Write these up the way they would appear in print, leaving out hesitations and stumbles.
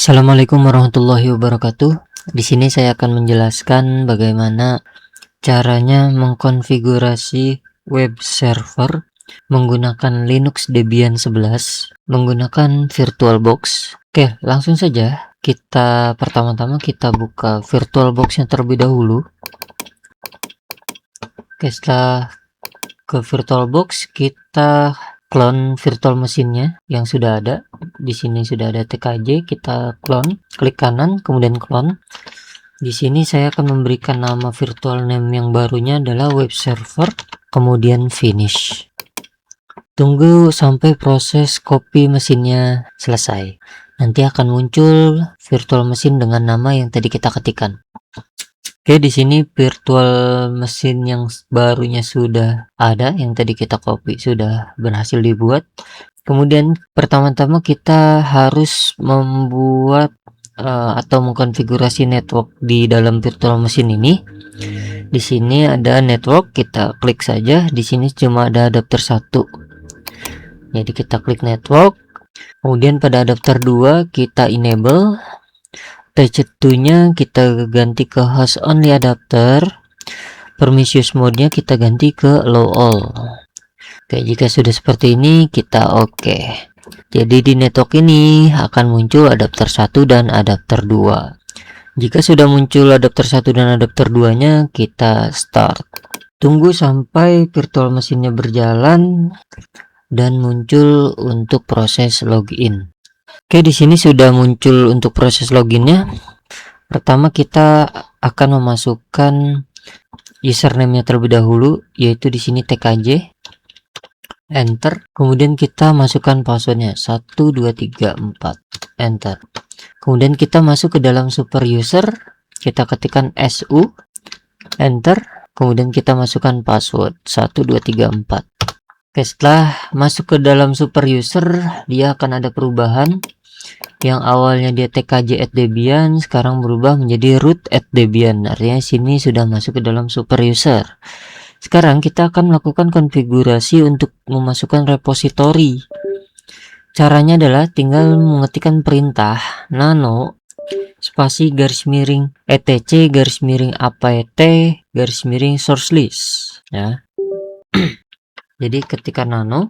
Assalamualaikum warahmatullahi wabarakatuh. Di sini saya akan menjelaskan bagaimana caranya mengkonfigurasi web server menggunakan Linux Debian 11 menggunakan VirtualBox. Oke, langsung saja. Pertama-tama kita buka VirtualBox-nya terlebih dahulu. Oke, setelah ke VirtualBox kita clone virtual mesinnya yang sudah ada. Di sini sudah ada TKJ, kita clone, klik kanan kemudian clone. Di sini saya akan memberikan nama virtual name yang barunya adalah web server, kemudian finish. Tunggu sampai proses copy mesinnya selesai. Nanti akan muncul virtual mesin dengan nama yang tadi kita ketikkan. Oke, di sini virtual mesin yang barunya sudah ada, yang tadi kita copy sudah berhasil dibuat. Kemudian pertama-tama kita harus membuat atau mengkonfigurasi network di dalam virtual mesin ini. Di sini ada network, kita klik saja. Di sini cuma ada adapter 1. Jadi kita klik network. Kemudian pada adapter 2 kita enable. TC2-nya kita ganti ke host only adapter. Permissions mode-nya kita ganti ke low all. Oke, jika sudah seperti ini kita oke. Jadi di network ini akan muncul adapter 1 dan adapter 2. Jika sudah muncul adapter 1 dan adapter 2-nya, kita start. Tunggu sampai virtual mesinnya berjalan dan muncul untuk proses login. Oke, di sini sudah muncul untuk proses loginnya. Pertama kita akan memasukkan username-nya terlebih dahulu, yaitu di sini TKJ. Enter. Kemudian kita masukkan passwordnya 1234. Enter. Kemudian kita masuk ke dalam super user. Kita ketikkan SU. Enter. Kemudian kita masukkan password 1234. Oke, setelah masuk ke dalam super user, dia akan ada perubahan. Yang awalnya dia tkj@debian sekarang berubah menjadi root@debian. Artinya sini sudah masuk ke dalam super user. Sekarang kita akan melakukan konfigurasi untuk memasukkan repositori. Caranya adalah tinggal mengetikkan perintah nano spasi garis miring etc garis miring apt garis miring source list ya. Jadi ketika nano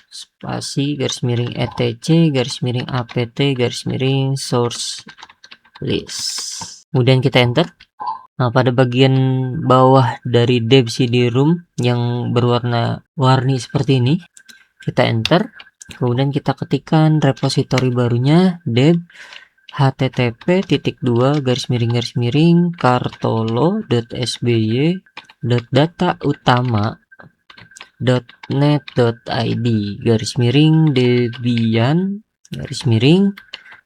spasi garis miring etc garis miring apt garis miring source list, kemudian kita enter. Nah, pada bagian bawah dari deb cd-rom yang berwarna warni seperti ini, kita enter. Kemudian kita ketikkan repositori barunya deb http:// garis miring kartolo.sby.data utama.net.id garis miring debian garis miring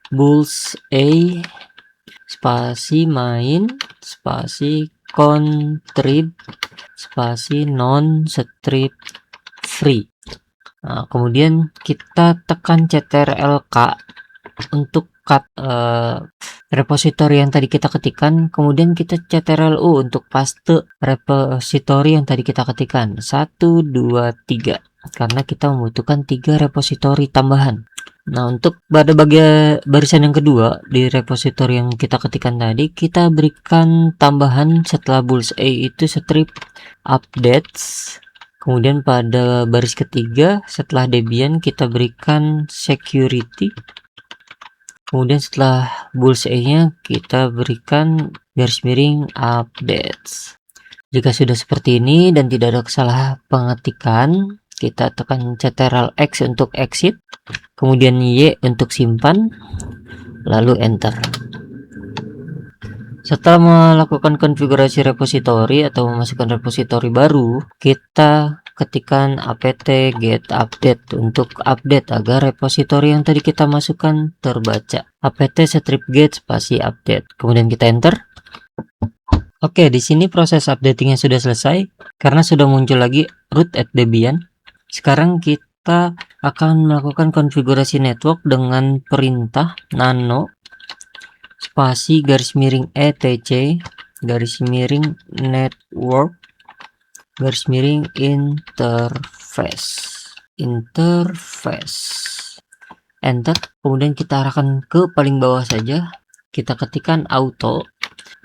bullseye spasi main spasi contrib spasi non strip free. Nah, kemudian kita tekan ctrl-k untuk cut repositori yang tadi kita ketikkan, kemudian kita ctrl-u untuk paste repositori yang tadi kita ketikkan 1 2 3 karena kita membutuhkan 3 repositori tambahan. Nah, untuk pada bagian barisan yang kedua di repositori yang kita ketikkan tadi, kita berikan tambahan setelah bullseye itu strip updates. Kemudian pada baris ketiga setelah Debian kita berikan security. Kemudian setelah bullseye-nya kita berikan garis miring updates. Jika sudah seperti ini dan tidak ada kesalahan pengetikan, kita tekan ctrl-x untuk exit, kemudian Y untuk simpan, lalu enter. Setelah melakukan konfigurasi repositori atau memasukkan repositori baru, kita ketikkan apt get update untuk update agar repositori yang tadi kita masukkan terbaca. apt strip get spasi update. Kemudian kita enter. Oke, di sini proses updatingnya sudah selesai karena sudah muncul lagi root@debian. Sekarang kita akan melakukan konfigurasi network dengan perintah nano spasi garis miring etc garis miring network garis miring interface. enter, kemudian kita arahkan ke paling bawah saja, kita ketikkan auto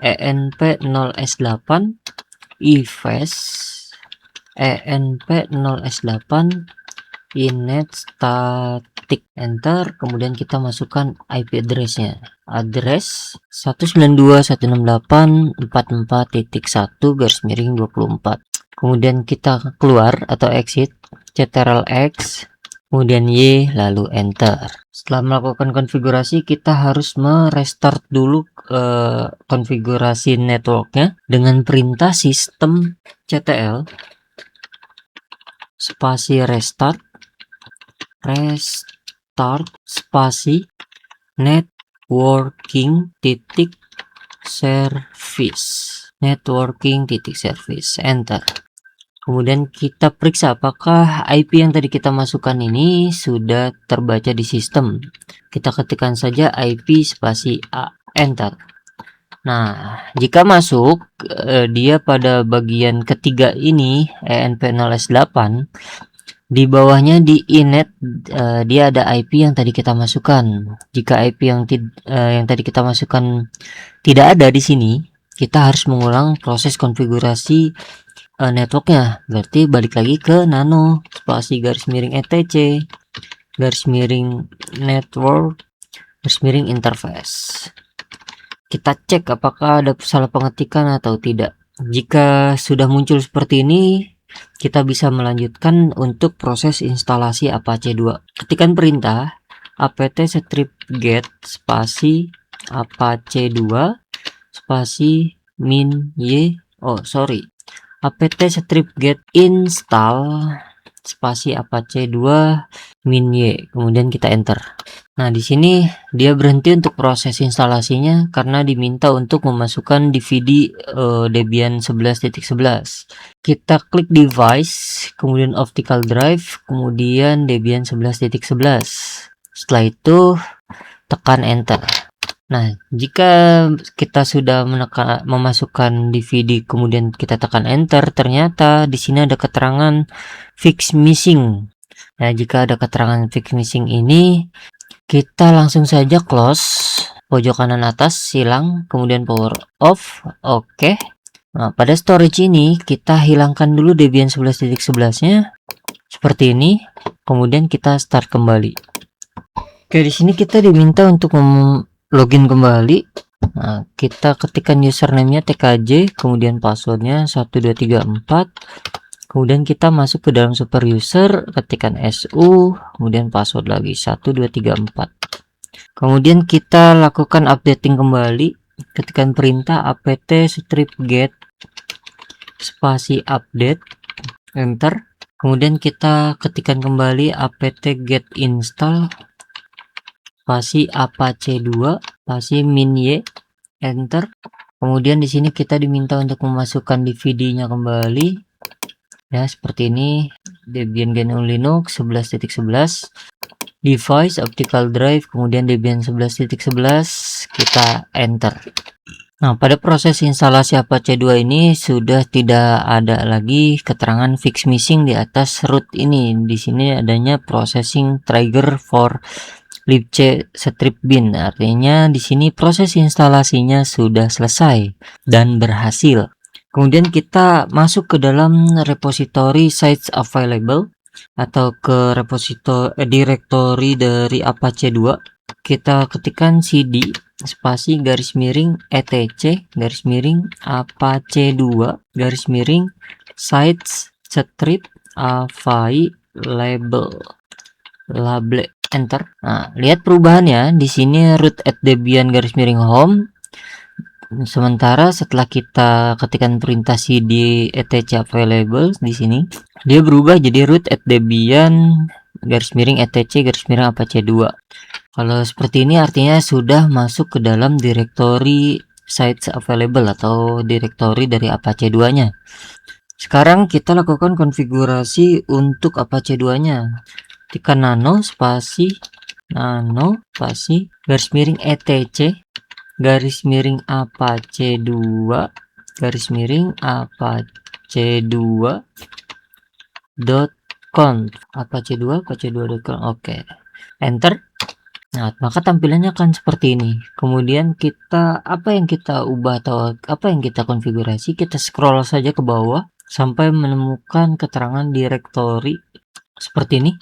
env0s8 ifs env0s8 init static, enter, kemudian kita masukkan IP address-nya, address 192.168.44.1/24, kemudian kita keluar atau exit, ctrl-x, kemudian Y, lalu enter. Setelah melakukan konfigurasi, kita harus merestart dulu konfigurasi networknya dengan perintah sistem ctl spasi restart spasi networking titik service, enter. Kemudian kita periksa apakah IP yang tadi kita masukkan ini sudah terbaca di sistem. Kita ketikkan saja IP spasi A, enter. Nah, jika masuk, dia pada bagian ketiga ini env0s8, di bawahnya di init dia ada IP yang tadi kita masukkan. Jika IP yang tadi kita masukkan tidak ada di sini, kita harus mengulang proses konfigurasi networknya. Berarti balik lagi ke nano spasi garis miring etc garis miring network garis miring interface. Kita cek apakah ada salah pengetikan atau tidak. Jika sudah muncul seperti ini, kita bisa melanjutkan untuk proses instalasi Apache 2. Ketikkan perintah apt strip get spasi Apache 2 spasi min y apt strip get install spasi Apache 2 min y, kemudian kita enter. Nah, di sini dia berhenti untuk proses instalasinya karena diminta untuk memasukkan DVD Debian 11.11. Kita klik device, kemudian optical drive, kemudian Debian 11.11. Setelah itu tekan enter. Nah, jika kita sudah memasukkan DVD kemudian kita tekan enter, ternyata di sini ada keterangan fix missing. Nah, jika ada keterangan fix missing ini, kita langsung saja close pojok kanan atas, silang, kemudian power off, oke. Nah, pada storage ini kita hilangkan dulu Debian 11.11-nya seperti ini, kemudian kita start kembali. Oke, di sini kita diminta untuk login kembali. Nah, kita ketikkan username-nya tkj, kemudian passwordnya 1234. Kemudian kita masuk ke dalam super user, ketikkan su, kemudian password lagi 1234. Kemudian kita lakukan updating kembali, ketikkan perintah apt strip get spasi update, enter. Kemudian kita ketikkan kembali apt get install spasi Apache 2 spasi min y, enter. Kemudian di sini kita diminta untuk memasukkan DVD-nya kembali. Ya, seperti ini, Debian GNU Linux 11.11, device optical drive, kemudian Debian 11.11, kita enter. Nah, pada proses instalasi Apache 2 ini sudah tidak ada lagi keterangan fix missing di atas root ini. Di sini adanya processing trigger for libc strip bin. Artinya di sini proses instalasinya sudah selesai dan berhasil. Kemudian kita masuk ke dalam repository sites available atau ke directory dari Apache 2. Kita ketikkan cd spasi garis miring etc garis miring Apache 2 garis miring sites strip available, enter. Nah, lihat perubahannya di sini root at debian garis miring home. Sementara setelah kita ketikkan perintah cd etc available di sini, dia berubah jadi root at debian garis miring etc garis miring Apache 2. Kalau seperti ini artinya sudah masuk ke dalam directory sites available atau directory dari Apache 2-nya. Sekarang kita lakukan konfigurasi untuk Apache 2-nya. Tekan nano spasi garis miring etc garis miring Apache 2 garis miring Apache 2.conf Apache 2.conf. Oke, enter. Nah, maka tampilannya akan seperti ini. Kemudian apa yang kita ubah atau apa yang kita konfigurasi, kita scroll saja ke bawah sampai menemukan keterangan direktori seperti ini.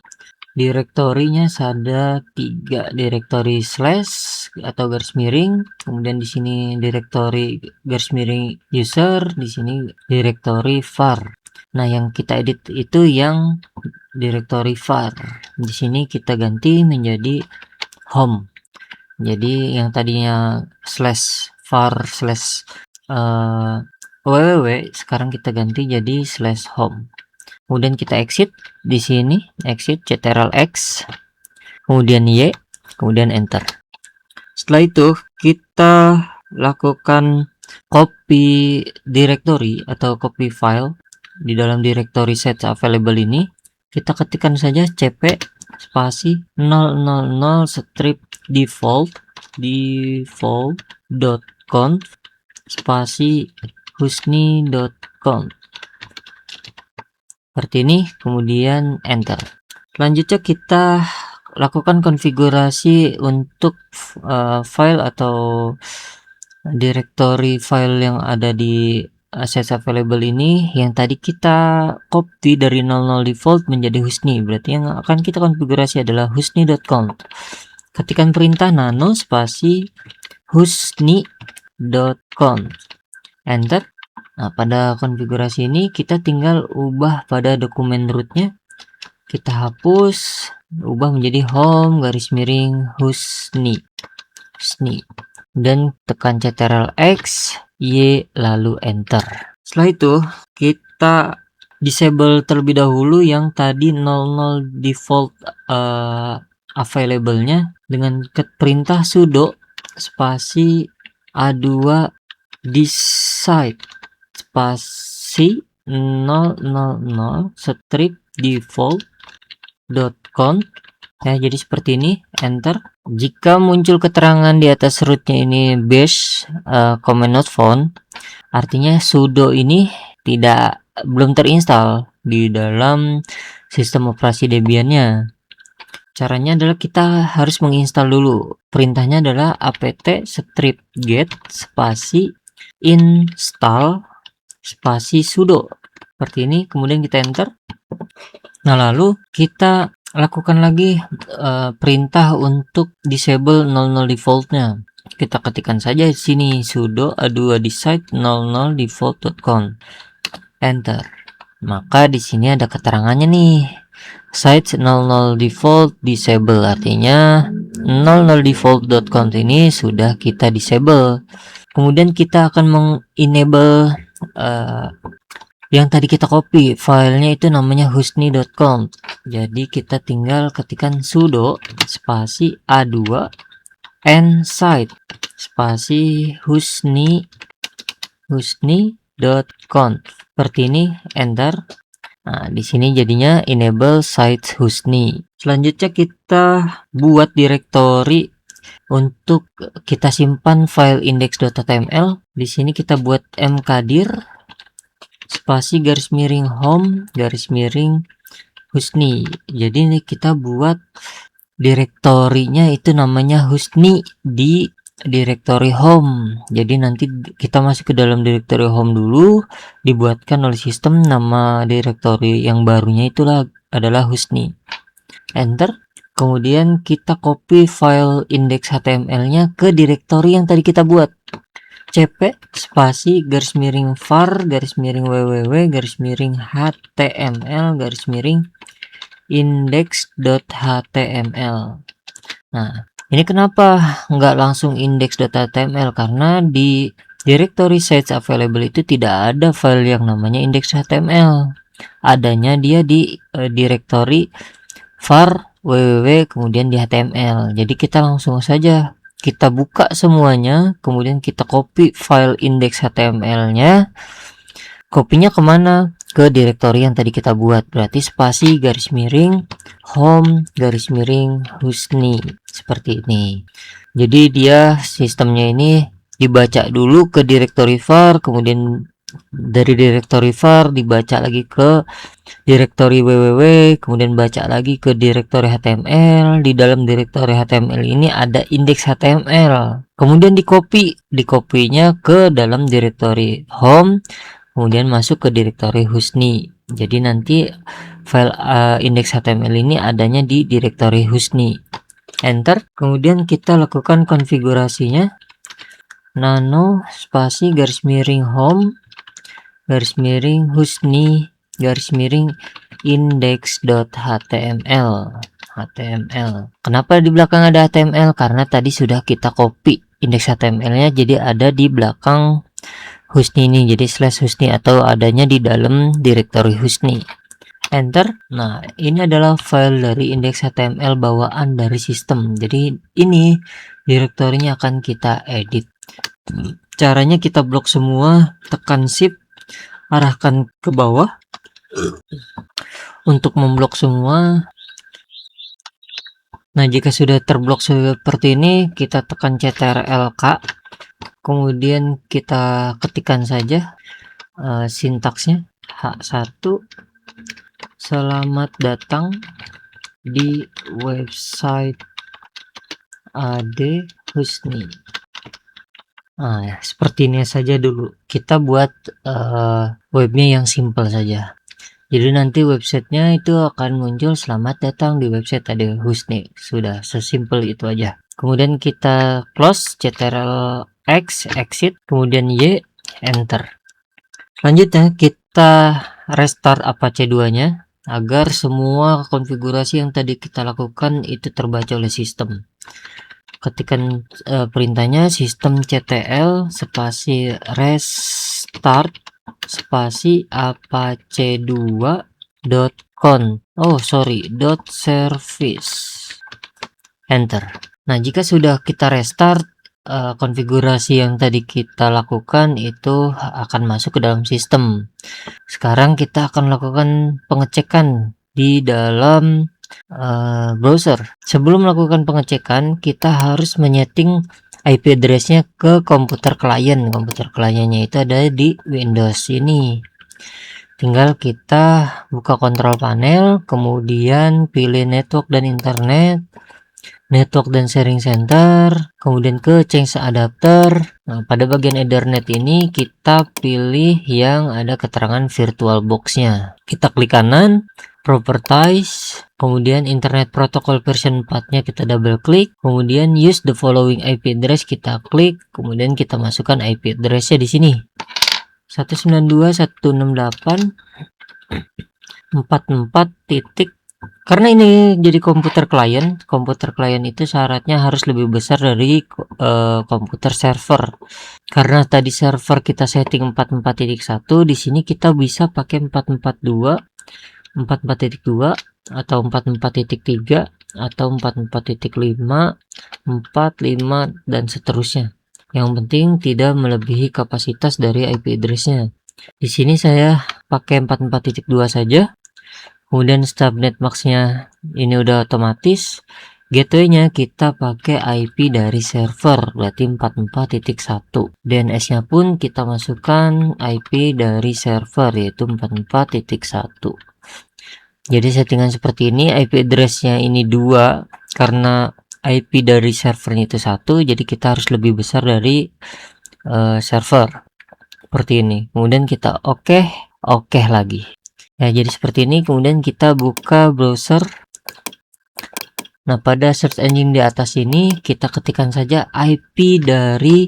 Direktorinya ada 3 direktori slash atau garis miring, kemudian di sini direktori garis miring user, di sini direktori var. Nah, yang kita edit itu yang direktori var. Di sini kita ganti menjadi home. Jadi yang tadinya slash var slash www, sekarang kita ganti jadi slash home. Kemudian kita exit di sini, exit Ctrl X, kemudian Y, kemudian enter. Setelah itu kita lakukan copy directory atau copy file di dalam directory set available ini. Kita ketikkan saja cp spasi 000 strip default.conf spasi husni.conf seperti ini, kemudian enter. Selanjutnya kita lakukan konfigurasi untuk file atau directory file yang ada di assets available ini, yang tadi kita copy dari 00 default menjadi husni. Berarti yang akan kita konfigurasi adalah husni.conf. Ketikkan perintah nano spasi husni.conf, enter. Nah, pada konfigurasi ini kita tinggal ubah pada dokumen rootnya, kita hapus, ubah menjadi home garis miring husni, dan tekan Ctrl X, Y, lalu enter. Setelah itu kita disable terlebih dahulu yang tadi 00 default available-nya dengan perintah sudo spasi a2 decide spasi 000 strip default.conf ya. Jadi seperti ini, enter. Jika muncul keterangan di atas rootnya ini bash command not found, artinya sudo ini belum terinstall di dalam sistem operasi Debian-nya. Caranya adalah kita harus menginstal dulu. Perintahnya adalah apt strip get spasi install spasi sudo seperti ini, kemudian kita enter. Nah, lalu kita lakukan lagi perintah untuk disable 00 defaultnya. Kita ketikkan saja di sini sudo a2 decide 00 default.conf, enter. Maka di sini ada keterangannya nih, site 00 default disable, artinya 00 default.conf ini sudah kita disable. Kemudian kita akan mengenable yang tadi kita copy filenya, itu namanya husni.conf. Jadi kita tinggal ketikkan sudo spasi a2 and site spasi husni.conf seperti ini, enter. Nah, di sini jadinya enable site husni. Selanjutnya kita buat directory untuk kita simpan file index.html. Di sini kita buat mkdir spasi garis miring home garis miring husni. Jadi ini kita buat direktorinya itu namanya husni di directory home. Jadi nanti kita masuk ke dalam directory home dulu, dibuatkan oleh sistem, nama directory yang barunya itulah adalah husni, enter. Kemudian kita copy file index.html-nya ke directory yang tadi kita buat, cp spasi garis miring var garis miring www garis miring html garis miring index.html. Nah, ini kenapa nggak langsung index.html? Karena di directory sites available itu tidak ada file yang namanya index.html. Adanya dia di directory var www kemudian di html. Jadi kita langsung saja kita buka semuanya, kemudian kita copy file index.html-nya. Kopinya kemana? Ke directory yang tadi kita buat. Berarti spasi garis miring home garis miring husni seperti ini. Jadi dia sistemnya ini dibaca dulu ke directory var, kemudian dari direktori var dibaca lagi ke direktori www, kemudian baca lagi ke direktori HTML. Di dalam direktori HTML ini ada indeks HTML, kemudian dikopinya ke dalam direktori home, kemudian masuk ke direktori Husni. Jadi nanti file indeks HTML ini adanya di direktori Husni. Enter. Kemudian kita lakukan konfigurasinya, nano spasi garis miring home garis miring Husni garis miring index.html. Kenapa di belakang ada HTML? Karena tadi sudah kita copy indeks HTML-nya, jadi ada di belakang Husni ini, jadi slash Husni atau adanya di dalam direktori Husni. Enter. Nah, ini adalah file dari indeks HTML bawaan dari sistem. Jadi ini direktorinya akan kita edit. Caranya kita blok semua, tekan shift, arahkan ke bawah untuk memblok semua. Nah, jika sudah terblok seperti ini, kita tekan CTRL-K, kemudian kita ketikkan saja sintaksnya H1, selamat datang di website Ade Husni. Nah, seperti ini saja dulu. Kita buat webnya yang simple saja. Jadi nanti websitenya itu akan muncul selamat datang di website Ade Husni. Sudah sesimpel itu aja. Kemudian kita close, CTRL X, exit, kemudian Y, enter. Selanjutnya kita restart Apache 2-nya agar semua konfigurasi yang tadi kita lakukan itu terbaca oleh sistem. Ketikkan perintahnya systemctl spasi restart spasi apache2.service, enter. Nah, jika sudah kita restart, konfigurasi yang tadi kita lakukan itu akan masuk ke dalam sistem. Sekarang kita akan lakukan pengecekan di dalam browser. Sebelum melakukan pengecekan, kita harus menyeting IP address-nya ke komputer klien. Komputer kliennya itu ada di Windows ini. Tinggal kita buka kontrol panel, kemudian pilih network dan internet, network dan sharing center, kemudian ke change adapter. Nah, pada bagian Ethernet ini kita pilih yang ada keterangan VirtualBox-nya. Kita klik kanan, properties, kemudian internet protocol version 4-nya kita double klik, kemudian use the following IP address kita klik, kemudian kita masukkan IP address-nya di sini. 192.168.44. Karena ini jadi komputer klien itu syaratnya harus lebih besar dari komputer server. Karena tadi server kita setting 44.1, di sini kita bisa pakai 442, 44.2 atau 44.3 atau 44.5, 45 dan seterusnya. Yang penting tidak melebihi kapasitas dari IP address-nya. Di sini saya pakai 44.2 saja. Kemudian subnet max-nya ini udah otomatis. Gateway-nya kita pakai IP dari server, berarti 44.1. DNS-nya pun kita masukkan IP dari server, yaitu 44.1. Jadi settingan seperti ini. IP address-nya ini 2 karena IP dari servernya itu 1, jadi kita harus lebih besar dari server, seperti ini. Kemudian kita oke lagi ya, jadi seperti ini. Kemudian kita buka browser. Nah, pada search engine di atas ini kita ketikkan saja IP dari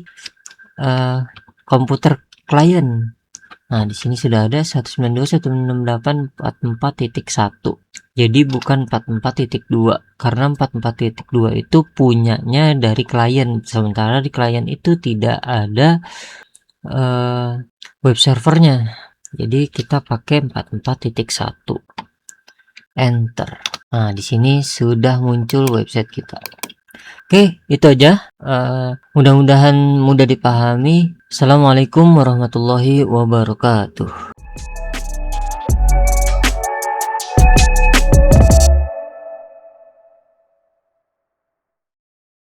komputer klien. Nah, di sini sudah ada 192.168.44.1. Jadi bukan 44.2, karena 44.2 itu punyanya dari klien, sementara di klien itu tidak ada web servernya. Jadi kita pakai 44.1. Enter. Nah, di sini sudah muncul website kita. Oke, itu aja. Mudah-mudahan mudah dipahami. Assalamualaikum warahmatullahi wabarakatuh.